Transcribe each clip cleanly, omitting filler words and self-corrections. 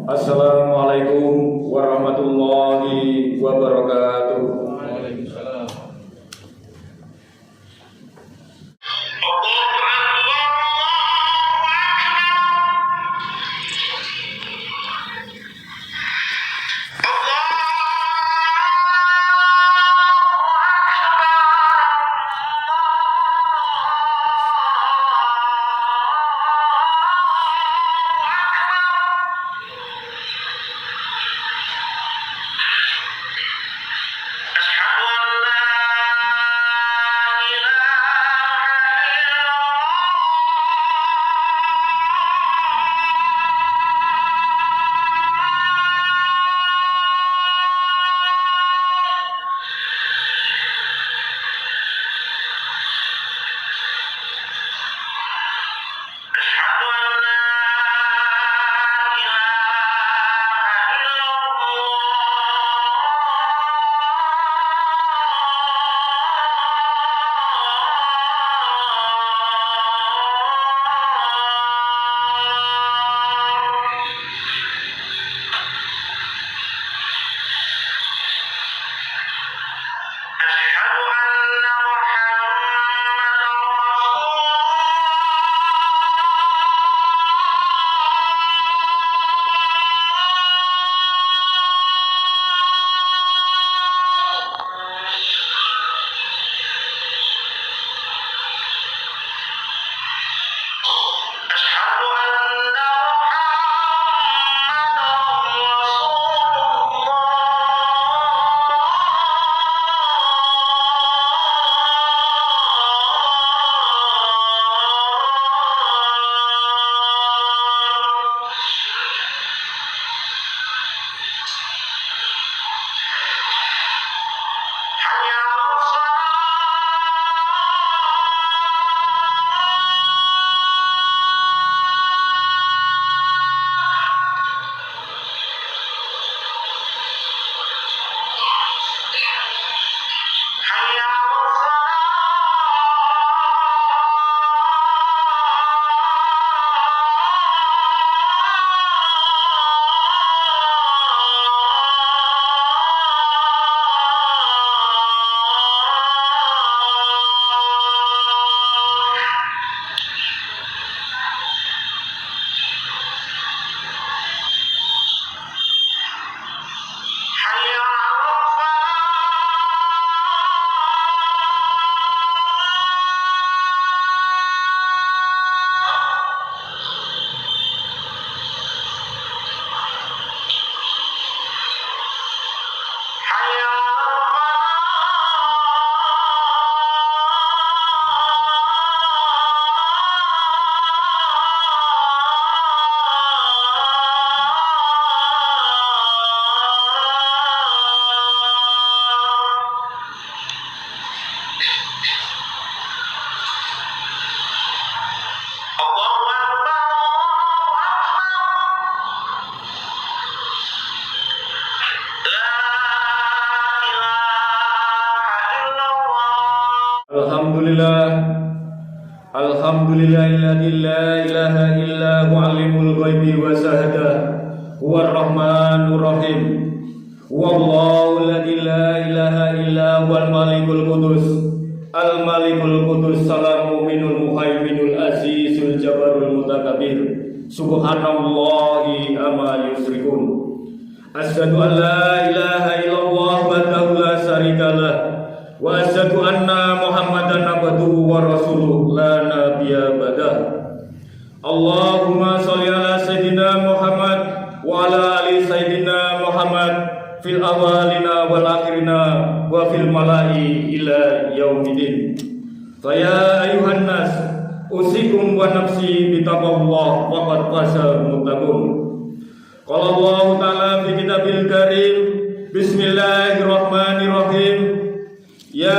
Assalamualaikum warahmatullahi wabarakatuh. Waalaikumsalam. Alhamdulillahilladzi la ilaha illa huwa alimul ghaibi wa syahada huwar rahmanur rahim. Wallahu alladzi la ilaha illa huwal malikul qudus salamul mu'minul muhaiminul azizul jabbarul mutakabbir. Subhanallahi amma yusyrikun. Asyhadu an la ilaha illallah wahdahu la syarikalah wa asyhadu anna Muhammadan abduhu wa rasuluh la nabiyya ba'dah. Allahumma shalli ala sayyidina Muhammad wa ala ali sayyidina Muhammad fil awalina wal akhirina wa fil malai ila yaumidin. Fa ya ayuhan nas usikum wa nafsi bi taqwallah faqad fasal muttaqun. Qala Allah ta'ala fi kitabil karim, bismillahirrahmanirrahim. Ya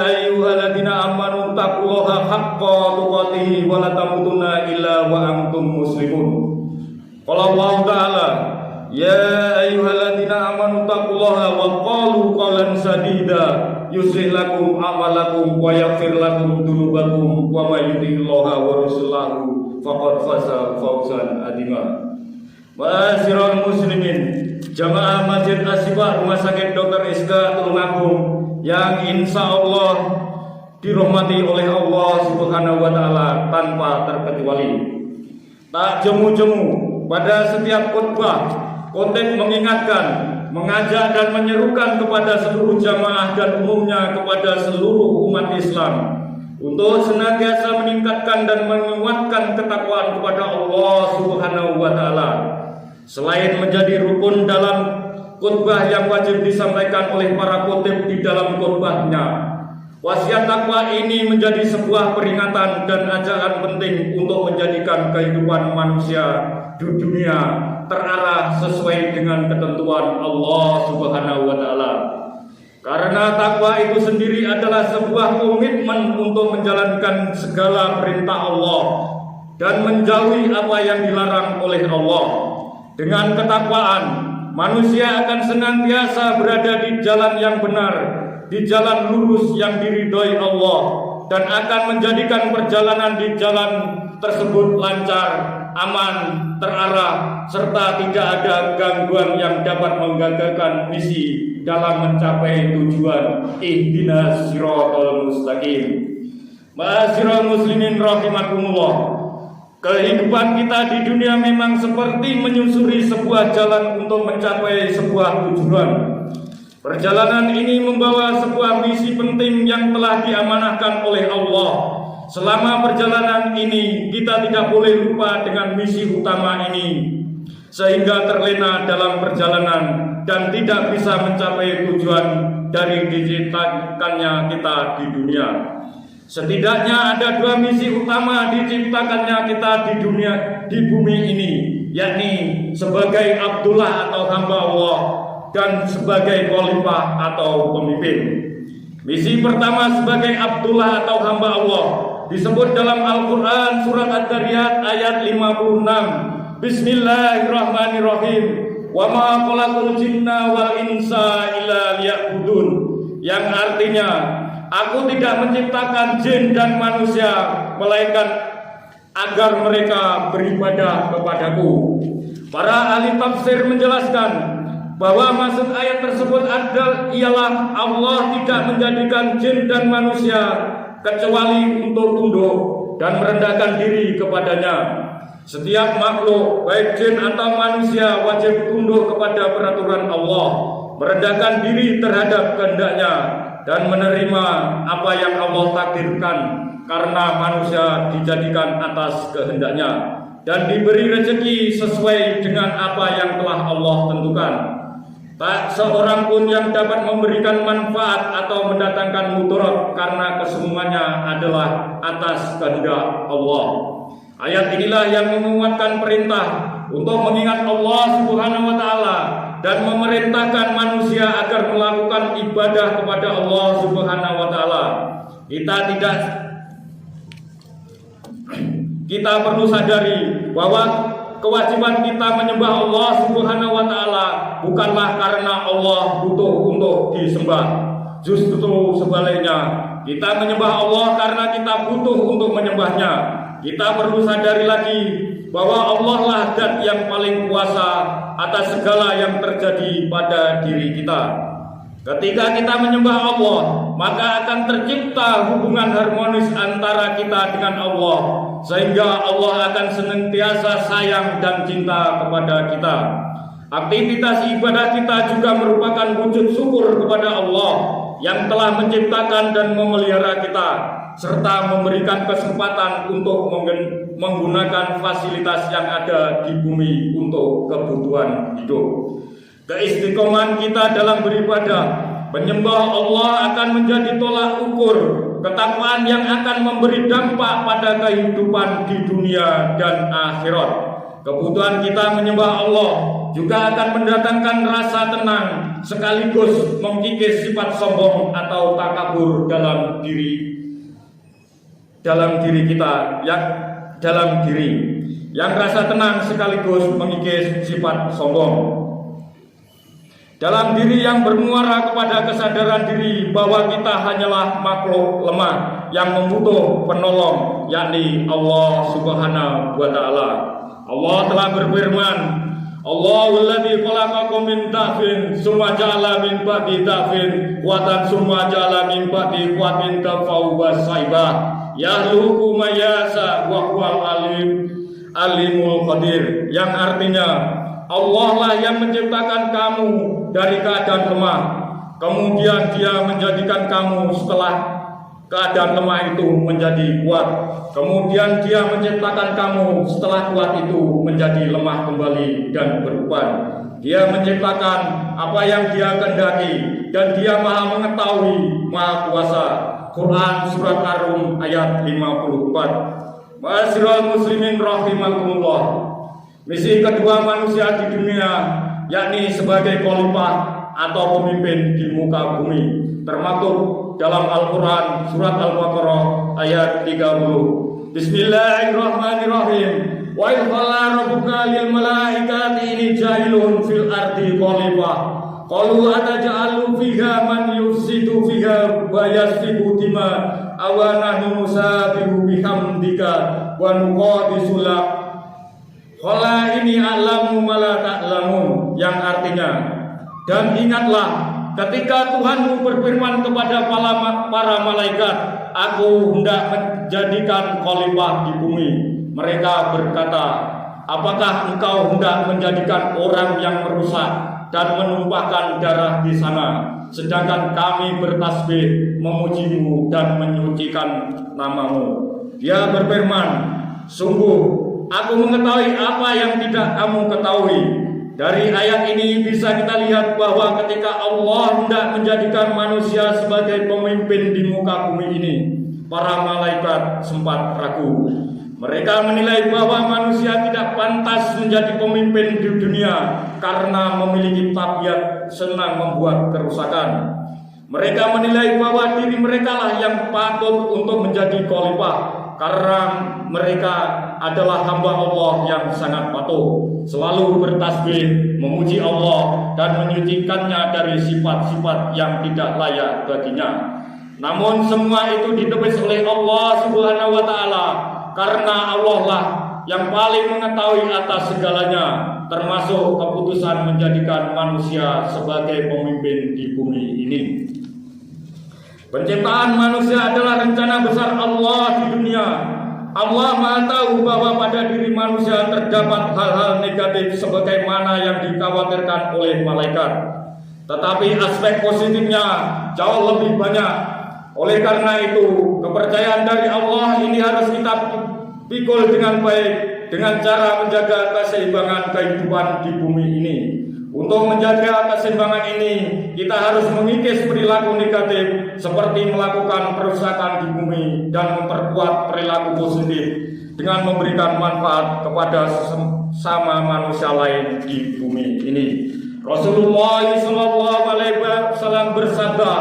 ayyuhalladzina amanu taqullaha haqqa tuqatih wa la tamutunna illa wa antum muslimun. Qala Allah ta'ala, ya ayyuhalladzina amanu taqullaha wa qalu qawlan sadida yuslih lakum a'malakum wa yaghfir lakum dzunubakum wa may yuti'illaha wa rasulahu faqad faza fawzan 'azima. Ma'asyiral muslimin, jamaah Masjid Asy-Syifa Rumah Sakit Dr. Iska Tulungagung yang insya Allah dirahmati oleh Allah Subhanahu wa Ta'ala tanpa terkecuali. Tak jemu-jemu pada setiap khutbah, khotib mengingatkan, mengajak dan menyerukan kepada seluruh jamaah dan umumnya kepada seluruh umat Islam untuk senantiasa meningkatkan dan menguatkan ketakwaan kepada Allah Subhanahu wa Ta'ala. Selain menjadi rukun dalam khutbah yang wajib disampaikan oleh para khotib di dalam khutbahnya, wasiat takwa ini menjadi sebuah peringatan dan ajakan penting untuk menjadikan kehidupan manusia di dunia terarah sesuai dengan ketentuan Allah Subhanahu wa Ta'ala. Karena takwa itu sendiri adalah sebuah komitmen untuk menjalankan segala perintah Allah dan menjauhi apa yang dilarang oleh Allah. Dengan ketakwaan, manusia akan senantiasa berada di jalan yang benar, di jalan lurus yang diridhoi Allah, dan akan menjadikan perjalanan di jalan tersebut lancar, aman, terarah, serta tidak ada gangguan yang dapat menggagalkan misi dalam mencapai tujuan. Ihdinas siratal mustaqim. Ma'asyiral muslimin rahimakumullah. Kehidupan kita di dunia memang seperti menyusuri sebuah jalan untuk mencapai sebuah tujuan. Perjalanan ini membawa sebuah misi penting yang telah diamanahkan oleh Allah. Selama perjalanan ini kita tidak boleh lupa dengan misi utama ini, sehingga terlena dalam perjalanan dan tidak bisa mencapai tujuan dari diciptakannya kita di dunia. Setidaknya ada dua misi utama diciptakannya kita di dunia, di bumi ini, yakni sebagai Abdullah atau hamba Allah dan sebagai khalifah atau pemimpin. Misi pertama sebagai Abdullah atau hamba Allah disebut dalam Al-Quran surat Ad-Dariyat ayat 56. Bismillahirrahmanirrahim. Wa ma khalaqul jinna wal insa illa liya'budun, yang artinya aku tidak menciptakan jin dan manusia melainkan agar mereka beribadah kepadaku. Para ahli tafsir menjelaskan bahwa maksud ayat tersebut ialah Allah tidak menjadikan jin dan manusia kecuali untuk tunduk dan merendahkan diri kepadanya. Setiap makhluk, baik jin atau manusia, wajib tunduk kepada peraturan Allah, merendahkan diri terhadap kehendaknya, dan menerima apa yang Allah takdirkan, karena manusia dijadikan atas kehendaknya dan diberi rezeki sesuai dengan apa yang telah Allah tentukan. Tak seorang pun yang dapat memberikan manfaat atau mendatangkan mudarat, karena kesemuanya adalah atas kehendak Allah. Ayat inilah yang menguatkan perintah untuk mengingat Allah Subhanahu wa Ta'ala dan memerintahkan manusia agar melakukan ibadah kepada Allah Subhanahu wa Ta'ala. Kita perlu sadari bahwa kewajiban kita menyembah Allah Subhanahu wa Ta'ala bukanlah karena Allah butuh untuk disembah. Justru sebaliknya, kita menyembah Allah karena kita butuh untuk menyembahnya. Kita perlu sadari lagi bahwa Allah lah zat yang paling kuasa atas segala yang terjadi pada diri kita. Ketika kita menyembah Allah, maka akan tercipta hubungan harmonis antara kita dengan Allah, sehingga Allah akan senantiasa sayang dan cinta kepada kita. Aktivitas ibadah kita juga merupakan wujud syukur kepada Allah yang telah menciptakan dan memelihara kita, serta memberikan kesempatan untuk menggunakan fasilitas yang ada di bumi untuk kebutuhan hidup. Keistiqomahan kita dalam beribadah, menyembah Allah akan menjadi tolak ukur ketakwaan yang akan memberi dampak pada kehidupan di dunia dan akhirat. Kebutuhan kita menyembah Allah juga akan mendatangkan rasa tenang sekaligus mengikis sifat sombong atau takabur dalam diri kita, yang rasa tenang sekaligus mengikis sifat sombong. Dalam diri yang bermuara kepada kesadaran diri bahwa kita hanyalah makhluk lemah yang membutuh penolong, yakni Allah Subhanahu wa Ta'ala. Allah telah berfirman, Allahul ladzi khalaqakum min dha'fin tsumma ja'ala min ba'di dha'fin quwwatan tsumma ja'ala min ba'di quwwatin tafawwa saibah yahluku mayasa wa huwal alimul qadir, yang artinya Allah lah yang menciptakan kamu dari keadaan lemah, kemudian Dia menjadikan kamu setelah keadaan lemah itu menjadi kuat, kemudian Dia menciptakan kamu setelah kuat itu menjadi lemah kembali dan beruban. Dia menciptakan apa yang Dia kehendaki dan Dia Maha mengetahui, Maha kuasa. Quran surat Ar-Rum ayat 54. Ma'asyiral muslimin rahimakumullah. Misi kedua manusia di dunia yakni sebagai khalifah atau pemimpin di muka bumi, termaktub dalam Al-Quran surat Al-Baqarah ayat 30. Bismillahirrahmanirrahim. Wa idh qala rabbuka lil malaikati inni ja'ilun fil ardi khalifah. Qalu ataj'alu fiha man yufsidu fiha wa yasfiku dima aw nahnu nusabbihu bihamdika wa nuqaddisu lak. Qala inni a'lamu ma la ta'lamun, yang artinya, dan ingatlah ketika Tuhanmu berfirman kepada para malaikat, aku hendak menjadikan khalifah di bumi. Mereka berkata, apakah engkau hendak menjadikan orang yang merusak dan menumpahkan darah di sana, sedangkan kami bertasbih memujimu dan menyucikan namamu. Dia berfirman, sungguh aku mengetahui apa yang tidak kamu ketahui. Dari ayat ini bisa kita lihat bahwa ketika Allah hendak menjadikan manusia sebagai pemimpin di muka bumi ini, para malaikat sempat ragu. Mereka menilai bahwa manusia tidak pantas menjadi pemimpin di dunia karena memiliki tabiat senang membuat kerusakan. Mereka menilai bahwa diri mereka lah yang patut untuk menjadi khalifah karena mereka adalah hamba Allah yang sangat patuh, selalu bertasbih, memuji Allah dan menyucikannya dari sifat-sifat yang tidak layak baginya. Namun semua itu ditepis oleh Allah Subhanahu wa taala, karena Allah lah yang paling mengetahui atas segalanya, termasuk keputusan menjadikan manusia sebagai pemimpin di bumi ini. Penciptaan manusia adalah rencana besar Allah di dunia. Allah Maha tahu bahwa pada diri manusia terdapat hal-hal negatif sebagaimana yang dikhawatirkan oleh malaikat. Tetapi aspek positifnya jauh lebih banyak. Oleh karena itu, kepercayaan dari Allah ini harus kita pikul dengan baik dengan cara menjaga keseimbangan kehidupan di bumi ini. Untuk menjaga keseimbangan ini, kita harus mengikis perilaku negatif seperti melakukan perusakan di bumi dan memperkuat perilaku positif dengan memberikan manfaat kepada sesama manusia lain di bumi ini. Rasulullah SAW bersabda,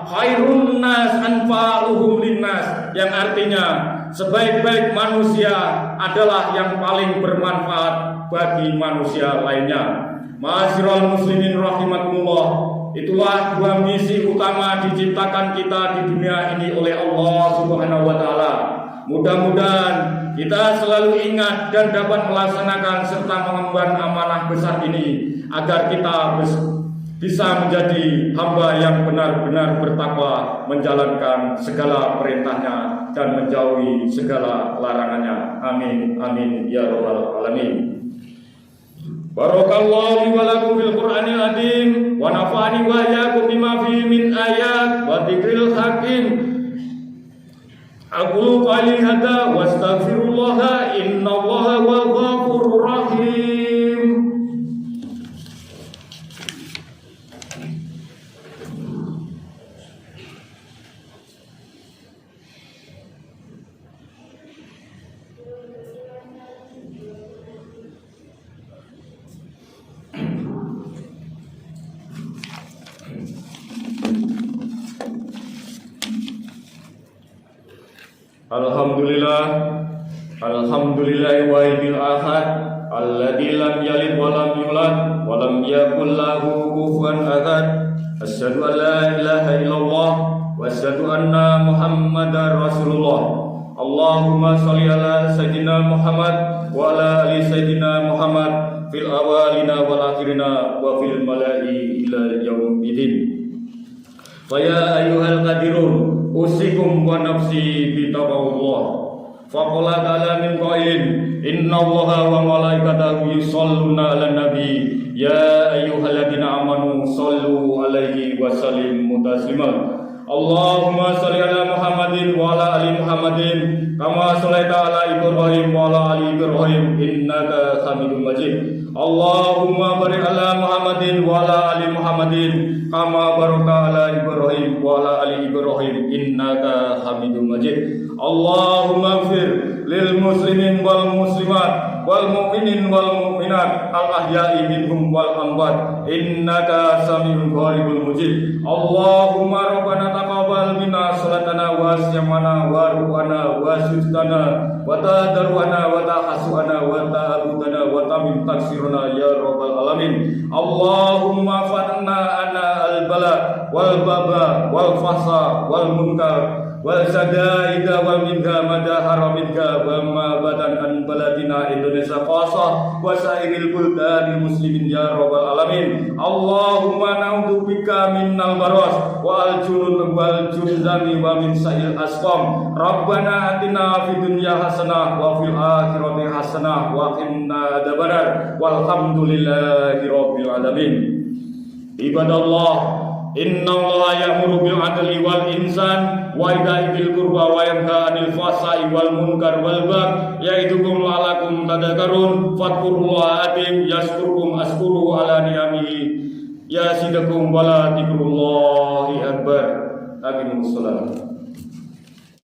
khairun nas anfa'uhum linnas, yang artinya sebaik-baik manusia adalah yang paling bermanfaat bagi manusia lainnya. Ma'asyiral muslimin rahimakumullah, itulah dua misi utama diciptakan kita di dunia ini oleh Allah Subhanahu wa taala. Mudah-mudahan kita selalu ingat dan dapat melaksanakan serta mengemban amanah besar ini agar kita bisa menjadi hamba yang benar-benar bertakwa, menjalankan segala perintahnya dan menjauhi segala larangannya. Amin amin ya rabbal alamin. Barakallahu li wa lakum fil Qur'anil azim wa nafa'ani wa iyyakum bima fihi min ayat wa dzikril hakim. Aqulu qali hadza wa astaghfirullah innallaha huwal ghafurur rahim. Alhamdulillah wahidil ahad alladzi lam yalid wa lam yulad wa lam yakul lahu kufuwan ahad. Asyhadu an la ilaha illallah wa asyhadu anna Muhammadar Rasulullah. Allahumma shalli ala sayyidina Muhammad wa wa ala ali sayyidina Muhammad fil awalina wal akhirina wa fil mala'i ila yaumidin. Fa ya ayyuhal qadirun usikum wa nafsi bi taqwallah. Faqala ta'ala min qailin innallaha wa malaikatahu yusholluna 'alan nabi ya ayyuhalladzina amanu shollu 'alaihi wa sallimu taslima. Allahumma shalli 'ala Muhammadin wa 'ala ali Muhammadin kama shallaita 'ala Ibrahim wa 'ala ali Ibrahim innaka Hamidum Majid. Allahumma barik 'ala Muhammadin wa 'ala ali Muhammadin kama barakta 'ala Ibrahim wa 'ala ali Ibrahim innaka Hamidum Majid. Allahumma ighfir lil muslimin wal muslimat wal mu'minin wal mu'minat al ahya'i minhum wal amwat innaka samiul qaribul mujib. Allahumma rabbana taqabbal minna salatana wa siyamana wa ru'ana wa sujudana wa tadarwana wa tahassuana wa ta'abudana wa tamim taksiruna ya rabbal alamin. Allahumma fatna ana al bala wal baba wal fasa wal munkar wal sadaida wal minha madahara minha wa ma badan an baladina Indonesia qasa wa sairil buldani muslimin ya rabbal alamin. Allahumma na'udzubika minnal baras wa al junun wal junzami wa min sa'il asqam. Rabbana atina fid dunya hasanah wa fil akhirati hasanah wa qina adzabannar walhamdulillahi rabbil alamin. Ibadallah, inna Allah ya'muru bil 'adli wal ihsan wa ita'i dzil qurba wa yanha 'anil fahsya'i wal munkar wal baghi ya'idukum la'allakum tadhakkarun fadhkurullaha adzim yazkurkum ashkuru ala ni'amihi yazidukum wa la dzikrullahi akbar. Aqimus shalah.